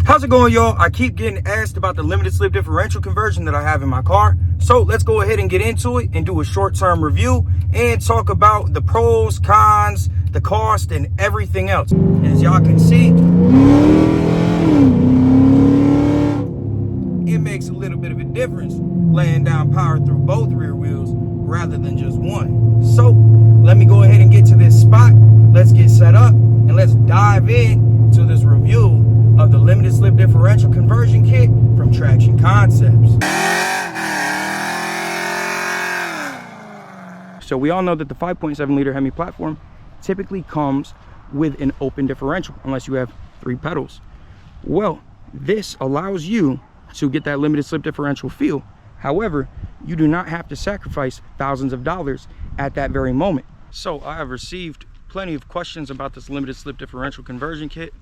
How's it going, y'all? I keep getting asked about the limited slip differential conversion that I have in my car. So let's go ahead and get into it and do a short-term review and talk about the pros, cons, the cost, and everything else. As y'all can see, it makes a little bit of a difference laying down power through both rear wheels rather than just one. So let me go ahead and get to this spot. Let's get set up and let's dive in to this review of the limited slip differential conversion kit from Traction Concepts. So we all know that the 5.7 liter Hemi platform typically comes with an open differential unless you have 3 pedals. Well, this allows you to get that limited slip differential feel. However, you do not have to sacrifice thousands of dollars at that very moment. So I have received plenty of questions about this limited slip differential conversion kit,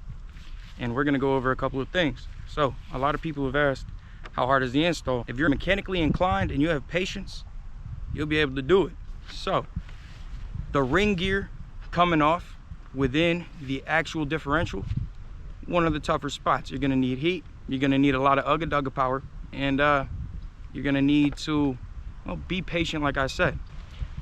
and we're going to go over a couple of things. So a lot of people have asked, how hard is the install? If you're mechanically inclined and you have patience, you'll be able to do it. So the ring gear coming off within the actual differential, one of the tougher spots. You're going to need heat, you're going to need a lot of ugga-dugga power, and you're going to need to, well, be patient, like I said.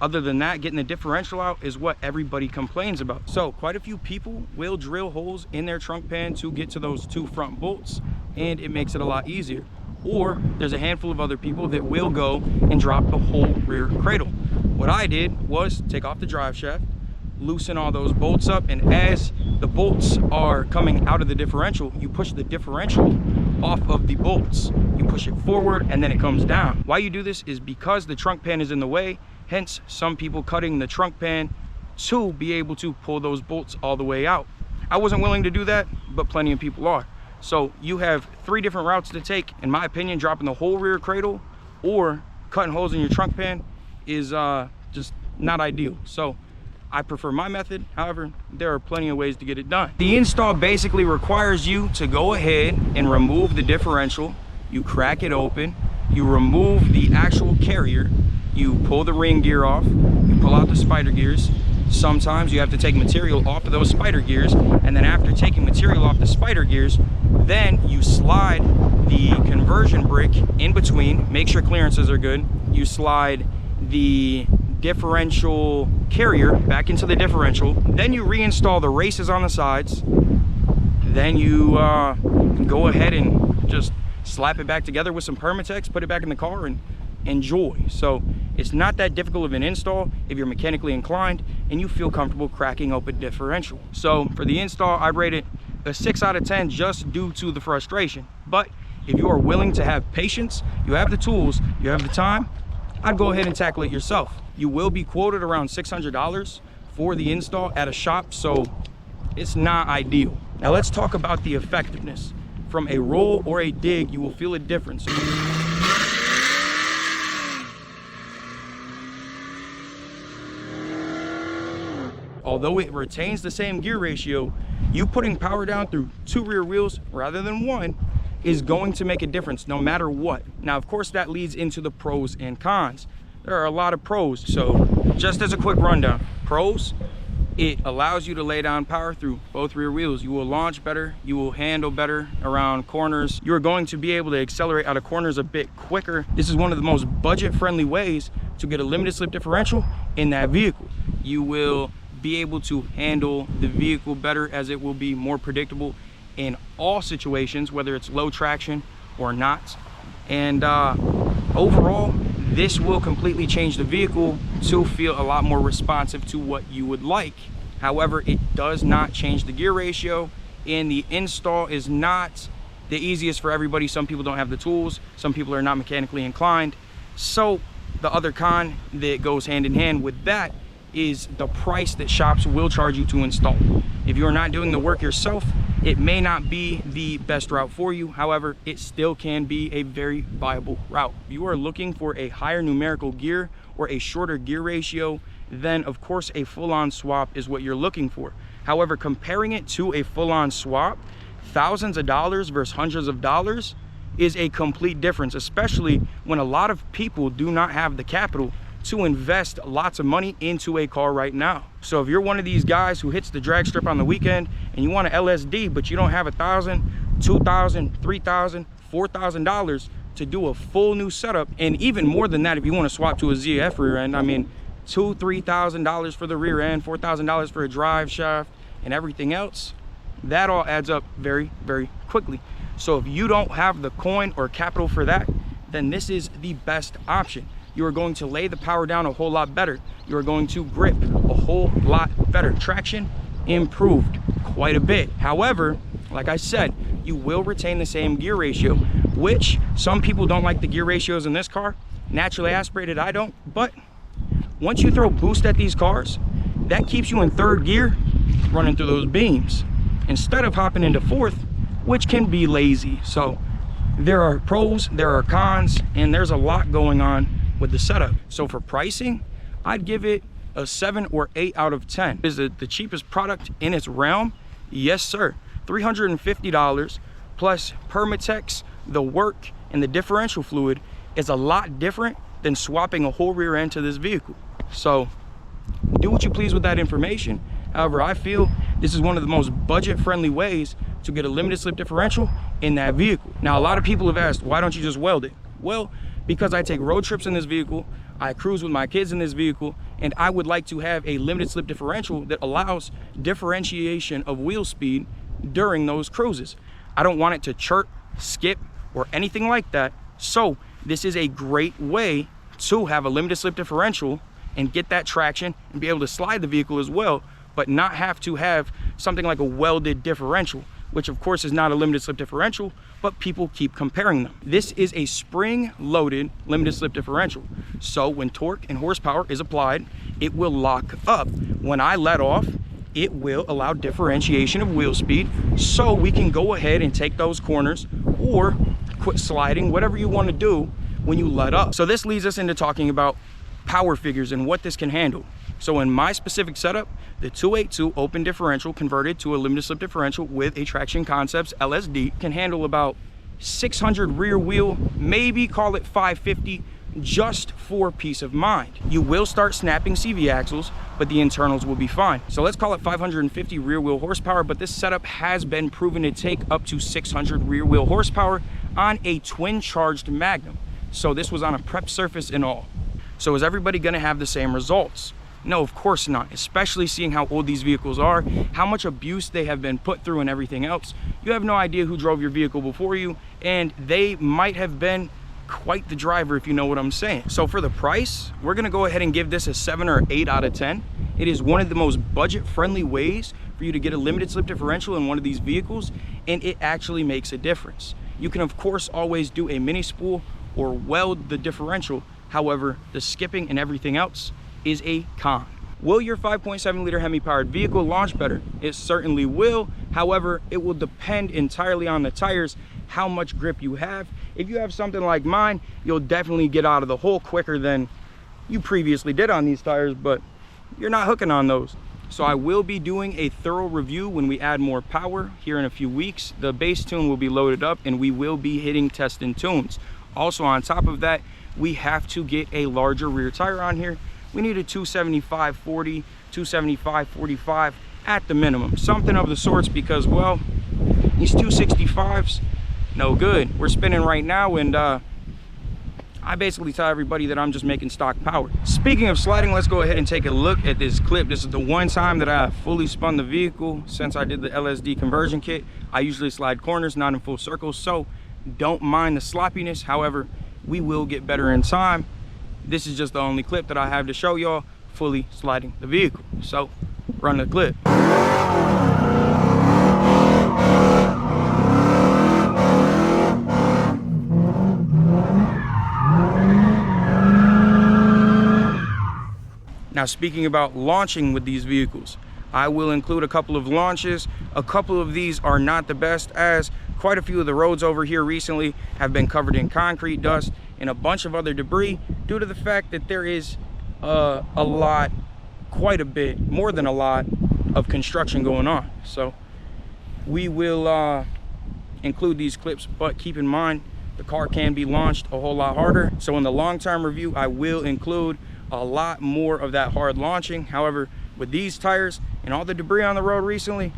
Other than that, getting the differential out is what everybody complains about. So quite a few people will drill holes in their trunk pan to get to those 2 front bolts, and it makes it a lot easier. Or there's a handful of other people that will go and drop the whole rear cradle. What I did was take off the drive shaft, loosen all those bolts up, and as the bolts are coming out of the differential, you push the differential off of the bolts. You push it forward and then it comes down. Why you do this is because the trunk pan is in the way. Hence, some people cutting the trunk pan to be able to pull those bolts all the way out. I wasn't willing to do that, but plenty of people are. So you have 3 different routes to take. In my opinion, dropping the whole rear cradle or cutting holes in your trunk pan is just not ideal. So I prefer my method. However, there are plenty of ways to get it done. The install basically requires you to go ahead and remove the differential. You crack it open, you remove the actual carrier, you pull the ring gear off, you pull out the spider gears. Sometimes you have to take material off of those spider gears, and then after taking material off the spider gears, then you slide the conversion brick in between, make sure clearances are good. You slide the differential carrier back into the differential, then you reinstall the races on the sides, then you go ahead and just slap it back together with some Permatex, put it back in the car, and enjoy. So it's not that difficult of an install if you're mechanically inclined and you feel comfortable cracking open differential. So for the install, I'd rate it a 6 out of 10 just due to the frustration. But if you are willing to have patience, you have the tools, you have the time, I'd go ahead and tackle it yourself. You will be quoted around $600 for the install at a shop, so it's not ideal. Now let's talk about the effectiveness. From a roll or a dig, you will feel a difference. Although it retains the same gear ratio, you putting power down through 2 rear wheels rather than 1 is going to make a difference no matter what. Now, of course, that leads into the pros and cons. There are a lot of pros. So just as a quick rundown, pros, it allows you to lay down power through both rear wheels. You will launch better, you will handle better around corners. You're going to be able to accelerate out of corners a bit quicker. This is one of the most budget-friendly ways to get a limited slip differential in that vehicle. You will be able to handle the vehicle better, as it will be more predictable in all situations, whether it's low traction or not. And overall, this will completely change the vehicle to feel a lot more responsive to what you would like. However, it does not change the gear ratio, and the install is not the easiest for everybody. Some people don't have the tools, some people are not mechanically inclined. So the other con that goes hand in hand with that is the price that shops will charge you to install. If you're not doing the work yourself, it may not be the best route for you. However, it still can be a very viable route. If you are looking for a higher numerical gear or a shorter gear ratio, then of course a full-on swap is what you're looking for. However, comparing it to a full-on swap, thousands of dollars versus hundreds of dollars is a complete difference, especially when a lot of people do not have the capital to invest lots of money into a car right now. So if you're one of these guys who hits the drag strip on the weekend and you want an LSD, but you don't have $1,000 $2,000, $3,000, $4,000 to do a full new setup. And even more than that, if you want to swap to a ZF rear end, I mean, $2,000, $3,000 for the rear end, $4,000 for a drive shaft and everything else, that all adds up very, very quickly. So if you don't have the coin or capital for that, then this is the best option. You are going to lay the power down a whole lot better. You are going to grip a whole lot better. Traction improved quite a bit. However, like I said, you will retain the same gear ratio, which some people don't like the gear ratios in this car. Naturally aspirated, I don't, but once you throw boost at these cars, that keeps you in third gear running through those beams instead of hopping into fourth, which can be lazy. So there are pros, there are cons, and there's a lot going on with the setup. So for pricing, I'd give it a 7 or 8 out of 10. Is it the cheapest product in its realm? Yes, sir. $350 plus Permatex, the work, and the differential fluid is a lot different than swapping a whole rear end to this vehicle. So do what you please with that information. However, I feel this is one of the most budget-friendly ways to get a limited slip differential in that vehicle. Now, a lot of people have asked, why don't you just weld it? Well, because I take road trips in this vehicle, I cruise with my kids in this vehicle, and I would like to have a limited slip differential that allows differentiation of wheel speed during those cruises. I don't want it to chirp, skip, or anything like that. So this is a great way to have a limited slip differential and get that traction and be able to slide the vehicle as well, but not have to have something like a welded differential, which of course is not a limited slip differential, but people keep comparing them. This is a spring-loaded limited slip differential. So when torque and horsepower is applied, it will lock up. When I let off, it will allow differentiation of wheel speed, so we can go ahead and take those corners or quit sliding, whatever you want to do when you let up. So this leads us into talking about power figures and what this can handle. So in my specific setup, the 282 open differential converted to a limited slip differential with a Traction Concepts LSD can handle about 600 rear wheel, maybe call it 550, just for peace of mind. You will start snapping CV axles, but the internals will be fine. So let's call it 550 rear wheel horsepower, but this setup has been proven to take up to 600 rear wheel horsepower on a twin charged Magnum. So this was on a prep surface and all. So is everybody gonna have the same results? No, of course not, especially seeing how old these vehicles are, how much abuse they have been put through and everything else. You have no idea who drove your vehicle before you, and they might have been quite the driver, if you know what I'm saying. So for the price, we're gonna go ahead and give this a 7 or 8 out of 10. It is one of the most budget-friendly ways for you to get a limited slip differential in one of these vehicles, and it actually makes a difference. You can of course always do a mini spool or weld the differential. However, the skipping and everything else is a con. Will your 5.7 liter Hemi powered vehicle launch better? It certainly will. However, it will depend entirely on the tires, how much grip you have. If you have something like mine, you'll definitely get out of the hole quicker than you previously did on these tires, but you're not hooking on those. So I will be doing a thorough review when we add more power here in a few weeks. The base tune will be loaded up and we will be hitting test and tunes. Also on top of that, we have to get a larger rear tire on here. We need a 275/40, 275/45 at the minimum, something of the sorts, because well, these 265s, no good. We're spinning right now, and I basically tell everybody that I'm just making stock power. Speaking of sliding, let's go ahead and take a look at this clip. This is the one time that I fully spun the vehicle since I did the LSD conversion kit. I usually slide corners, not in full circles, so don't mind the sloppiness. However, we will get better in time. This is just the only clip that I have to show y'all fully sliding the vehicle. So run the clip. Now, speaking about launching with these vehicles, I will include a couple of launches. A couple of these are not the best, as quite a few of the roads over here recently have been covered in concrete dust and a bunch of other debris due to the fact that there is quite a bit, more than a lot of construction going on. So we will include these clips, but keep in mind the car can be launched a whole lot harder. So in the long-term review, I will include a lot more of that hard launching. However, with these tires and all the debris on the road recently,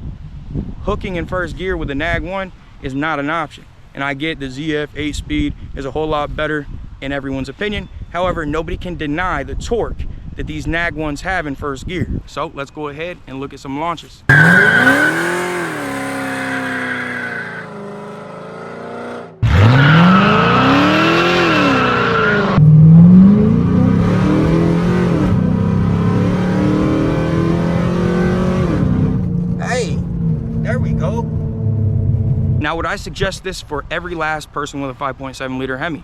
hooking in first gear with the NAG 1 is not an option. And I get the ZF 8-speed is a whole lot better in everyone's opinion. However, nobody can deny the torque that these nag ones have in first gear. So let's go ahead and look at some launches. Hey, there we go. Now, would I suggest this for every last person with a 5.7 liter Hemi?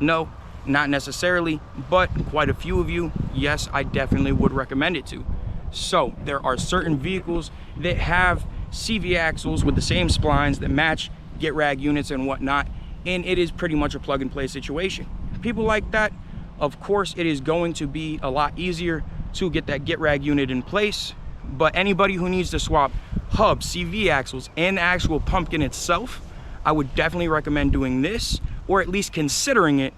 No, not necessarily, but quite a few of you, yes, I definitely would recommend it to. So there are certain vehicles that have CV axles with the same splines that match get rag units and whatnot, and it is pretty much a plug and play situation. People like that, of course, it is going to be a lot easier to get that get rag unit in place. But anybody who needs to swap hubs, CV axles, and the actual pumpkin itself, I would definitely recommend doing this, or at least considering it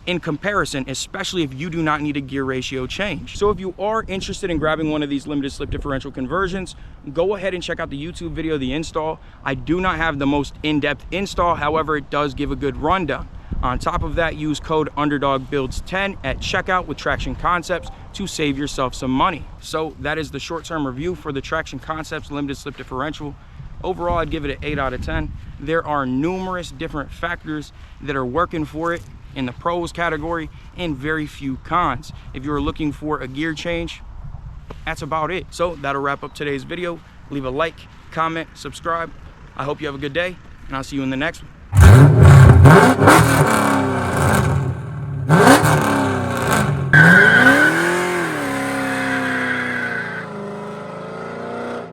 in comparison, especially if you do not need a gear ratio change. So if you are interested in grabbing one of these limited slip differential conversions, go ahead and check out the YouTube video, the install. I do not have the most in-depth install, however, it does give a good rundown. On top of that, use code UnderdogBuilds10 at checkout with Traction Concepts to save yourself some money. So that is the short-term review for the Traction Concepts limited slip differential. Overall, I'd give it an 8 out of 10. There are numerous different factors that are working for it in the pros category and very few cons. If you're looking for a gear change, that's about it. So that'll wrap up today's video. Leave a like, comment, subscribe. I hope you have a good day, and I'll see you in the next one.